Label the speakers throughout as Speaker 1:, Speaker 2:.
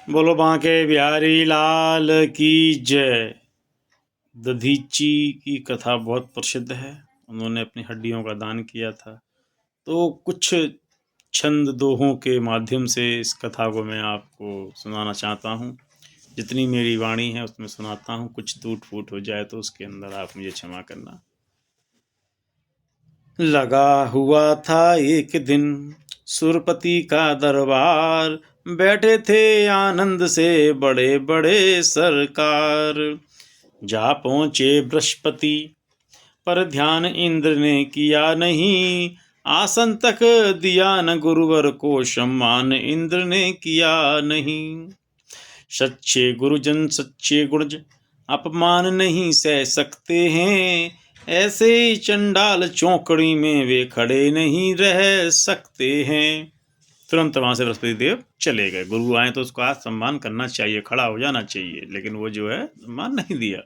Speaker 1: बोलो बांके बिहारी लाल की जय। दधीची की कथा बहुत प्रसिद्ध है। उन्होंने अपनी हड्डियों का दान किया था। तो कुछ छंद दोहों के माध्यम से इस कथा को मैं आपको सुनाना चाहता हूँ। जितनी मेरी वाणी है उसमें सुनाता हूँ। कुछ टूट फूट हो जाए तो उसके अंदर आप मुझे क्षमा करना। लगा हुआ था एक दिन सुरपति का दरबार, बैठे थे आनंद से बड़े बड़े सरकार। जा पहुँचे बृहस्पति पर ध्यान इंद्र ने किया नहीं, आसन तक दिया न गुरुवर को सम्मान इंद्र ने किया नहीं। सच्चे गुरुजन सच्चे गुणज अपमान नहीं सह सकते हैं, ऐसे चंडाल चौकड़ी में वे खड़े नहीं रह सकते हैं। तुरंत वहां से बृहस्पति देव चले गए। गुरु आए तो उसका सम्मान करना चाहिए, खड़ा हो जाना चाहिए, लेकिन वो जो है सम्मान नहीं दिया।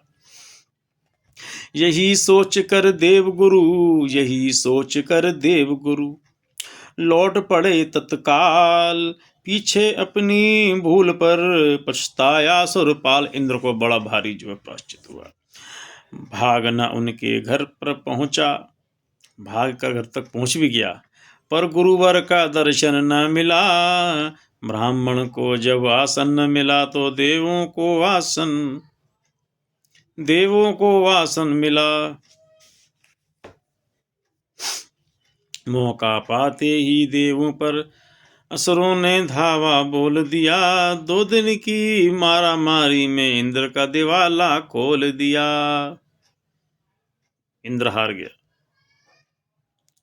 Speaker 1: यही सोच कर देव गुरु, यही सोच कर देव गुरु लौट पड़े तत्काल, पीछे अपनी भूल पर पछताया सुरपाल। इंद्र को बड़ा भारी जो है प्रायश्चित हुआ। भागना उनके घर पर पहुंचा, भाग कर घर तक पहुंच भी गया, पर गुरुवर का दर्शन न मिला। ब्राह्मण को जब आसन न मिला तो देवों को आसन मिला। मौका पाते ही देवों पर असुरों ने धावा बोल दिया। 2 दिन की मारा मारी में इंद्र का दिवाला खोल दिया। इंद्र हार गया।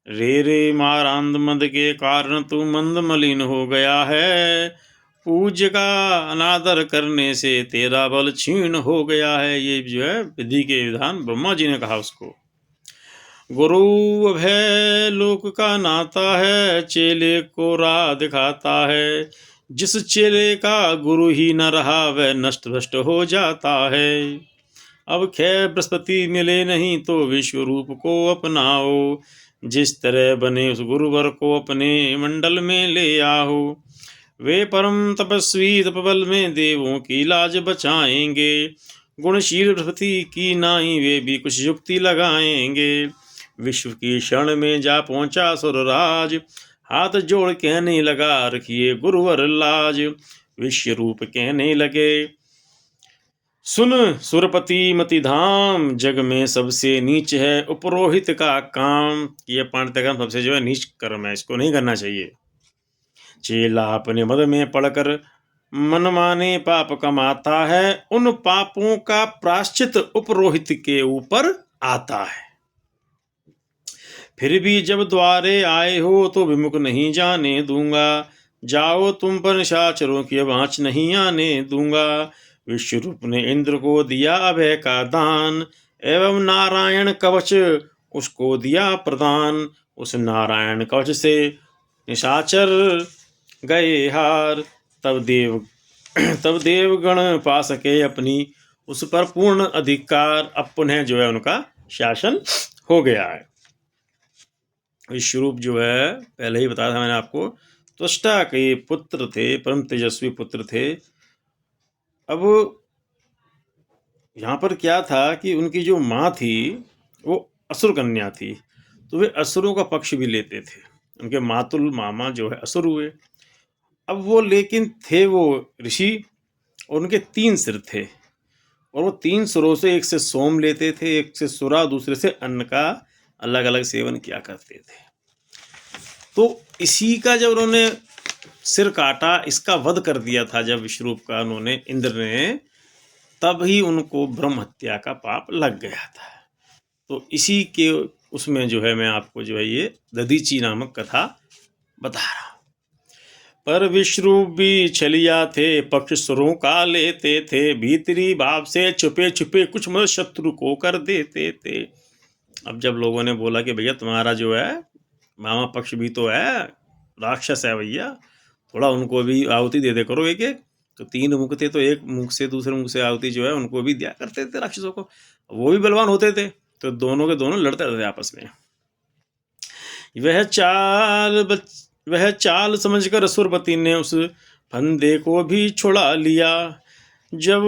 Speaker 1: रे मारांद मद के कारण तू मंद मलिन हो गया है, पूज्य का अनादर करने से तेरा बल क्षीण हो गया है। ये जो है विधि के विधान ब्रह्मा जी ने कहा उसको। गुरु अभय लोक का नाता है, चेले को राह दिखाता है। जिस चेले का गुरु ही न रहा वह नष्ट भ्रष्ट हो जाता है। अब खैर बृहस्पति मिले नहीं तो विश्व रूप को अपनाओ, जिस तरह बने उस गुरुवर को अपने मंडल में ले आओ। वे परम तपस्वी तपबल में देवों की लाज बचाएंगे, गुणशील बृहस्पति की नाई वे भी कुछ युक्ति लगाएंगे। विश्व की शरण में जा पहुंचा सुरराज, हाथ जोड़ कहने लगा रखिए गुरुवर लाज। विश्व रूप कहने लगे सुन सुरपति मति धाम, जग में सबसे नीच है उपरोहित का काम। ये पांडित्य कर्म सबसे जो है नीच कर्म है, इसको नहीं करना चाहिए। चेला अपने मद में पड़कर मन माने पाप कमाता है, उन पापों का प्राश्चित उपरोहित के ऊपर आता है। फिर भी जब द्वारे आए हो तो विमुख नहीं जाने दूंगा, जाओ तुम पर निशाचरों की आँच नहीं आने दूंगा। विश्वरूप ने इंद्र को दिया अभय का दान, एवं नारायण कवच उसको दिया प्रदान। उस नारायण कवच से निशाचर गए हार, तब देवगण पा सके अपनी उस पर पूर्ण अधिकार। अब पुनः जो है उनका शासन हो गया है। विश्वरूप जो है पहले ही बताया था मैंने आपको, त्वष्टा के पुत्र थे, परम तेजस्वी पुत्र थे। अब यहाँ पर क्या था कि उनकी जो माँ थी वो असुर कन्या थी, तो वे असुरों का पक्ष भी लेते थे। उनके मातुल मामा जो है असुर हुए। अब वो लेकिन थे वो ऋषि, और उनके 3 सिर थे, और वो 3 सुरों से एक से सोम लेते थे, एक से सुरा, दूसरे से अन्न का अलग अलग सेवन किया करते थे। तो इसी का जब उन्होंने सिर काटा, इसका वध कर दिया था जब विश्वरूप का उन्होंने इंद्र ने, तब ही उनको ब्रह्म हत्या का पाप लग गया था। तो इसी के उसमें जो है मैं आपको जो है ये दधीची नामक कथा बता रहा हूँ। पर विश्वरूप भी छलिया थे, पक्ष सुरों का लेते थे, भीतरी भाव से छुपे छुपे कुछ मत शत्रु को कर देते थे। अब जब लोगों ने बोला कि भैया तुम्हारा जो है मामा पक्ष भी तो है, राक्षस है भैया, थोड़ा उनको भी आहुति दे दे करो एक एक, तो 3 मुख थे, तो एक मुख से दूसरे मुख से आहुति जो है उनको भी दिया करते थे राक्षसों को। वो भी बलवान होते थे, तो दोनों के दोनों लड़ते रहते आपस में। वह चाल समझकर असुरपति ने उस फंदे को भी छुड़ा लिया। जब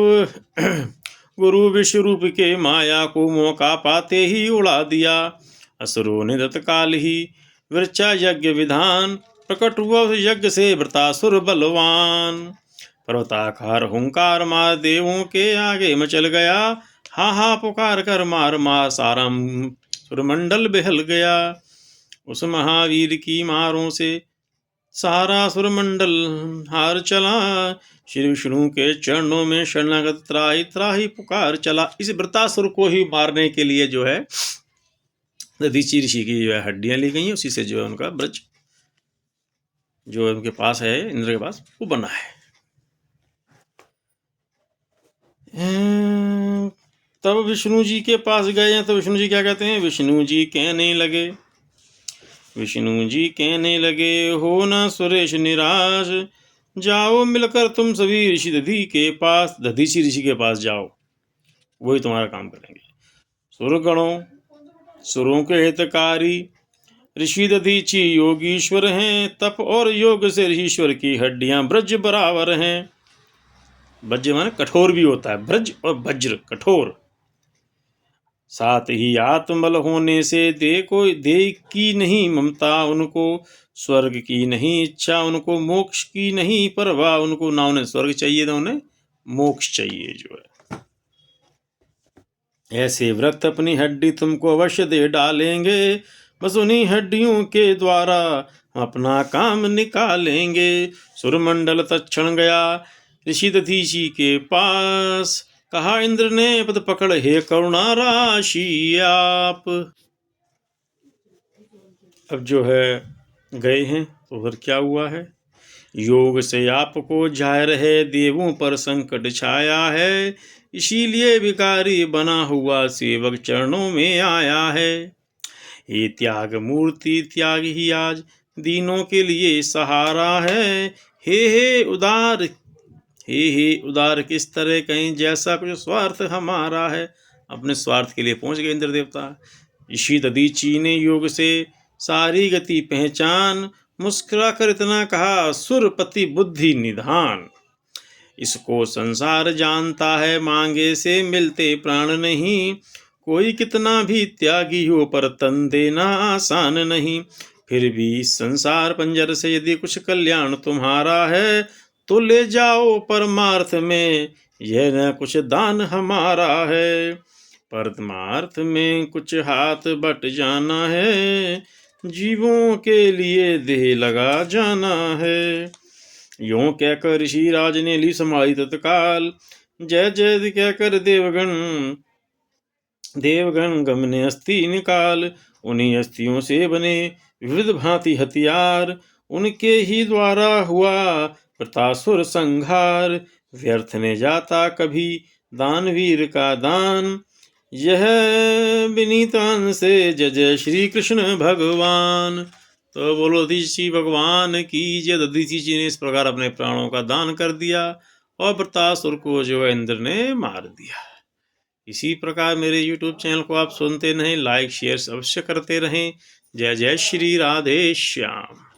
Speaker 1: गुरु विश्वरूप के माया को मौका पाते ही उड़ा दिया। असुरों ने तत्काल ही वृक्षा यज्ञ विधान, प्रकट हुआ उस यज्ञ से वृतासुर बलवान। पर्वताकार हुंकार मार देवों के आगे मचल गया। हा हा पुकार कर मार मार सारा सुरमंडल बहल गया। उस महावीर की मारों से सारा सुरमंडल हार चला। श्री विष्णु के चरणों में शरणागत त्राहि त्राहि पुकार चला। इस वृतासुर को ही मारने के लिए जो है दधीचि ऋषि की जो है हड्डियां ली गई हैं, उसी से जो है उनका ब्रज जो उनके पास है, इंद्र के पास, वो बना है। तब विष्णु जी के पास गए हैं तो विष्णु जी क्या कहते हैं? विष्णु जी कहने लगे, विष्णु जी कहने लगे, हो ना सुरेश निराश, जाओ मिलकर तुम सभी ऋषि दधी के पास, दधीचि ऋषि के पास जाओ, वही तुम्हारा काम करेंगे। सुरगणों, सुरों के हितकारी ऋषि दधीचि योगीश्वर हैं। तप और योग से ऋषिश्वर की हड्डियां ब्रज बराबर हैं। वज्र माने कठोर भी होता है, ब्रज और वज्र कठोर। साथ ही आत्मबल होने से देह की नहीं ममता उनको, स्वर्ग की नहीं इच्छा उनको, मोक्ष की नहीं परवाह उनको। ना उन्हें स्वर्ग चाहिए ना उन्हें मोक्ष चाहिए जो है। ऐसे व्रत अपनी हड्डी तुमको अवश्य दे डालेंगे, बस उन्हीं हड्डियों के द्वारा अपना काम निकालेंगे। सुरमंडल तत्क्षण गया ऋषि दधीचि के पास, कहा इंद्र ने पद पकड़ हे करुणा राशि आप। अब जो है गए हैं तो उधर क्या हुआ है? योग से आपको जाहिर है देवों पर संकट छाया है, इसीलिए विकारी बना हुआ सेवक चरणों में आया है। ये त्याग मूर्ति त्याग ही आज दीनों के लिए सहारा है। हे उदार, हे उदार किस तरह कहीं जैसा कुछ स्वार्थ हमारा है। अपने स्वार्थ के लिए पहुंच गए इंद्र देवता। ऋषि दधीचि ने योग से सारी गति पहचान, मुस्कुरा कर इतना कहा सुरपति बुद्धि निधान। इसको संसार जानता है मांगे से मिलते प्राण नहीं, कोई कितना भी त्यागी हो पर तन देना आसान नहीं। फिर भी इस संसार पंजर से यदि कुछ कल्याण तुम्हारा है, तो ले जाओ परमार्थ में, यह न कुछ दान हमारा है। परमार्थ में कुछ हाथ बट जाना है, जीवों के लिए देह लगा जाना है। यों कहकर ऋषि राज ने ली समाधि तत्काल, जय जय कहकर देवगण गमने अस्थि निकाल। उन्हीं अस्थियों से बने विविध भांति हथियार, उनके ही द्वारा हुआ वृतासुर संहार। व्यर्थ ने जाता कभी दानवीर का दान, यह विनीतान से जय जय श्री कृष्ण भगवान। तो बोलो दधीचि भगवान की जय। दधीचि ने इस प्रकार अपने प्राणों का दान कर दिया और वृतासुर को जो है इंद्र ने मार दिया। इसी प्रकार मेरे YouTube चैनल को आप सुनते रहें, लाइक शेयर अवश्य करते रहें। जय जय श्री राधे श्याम।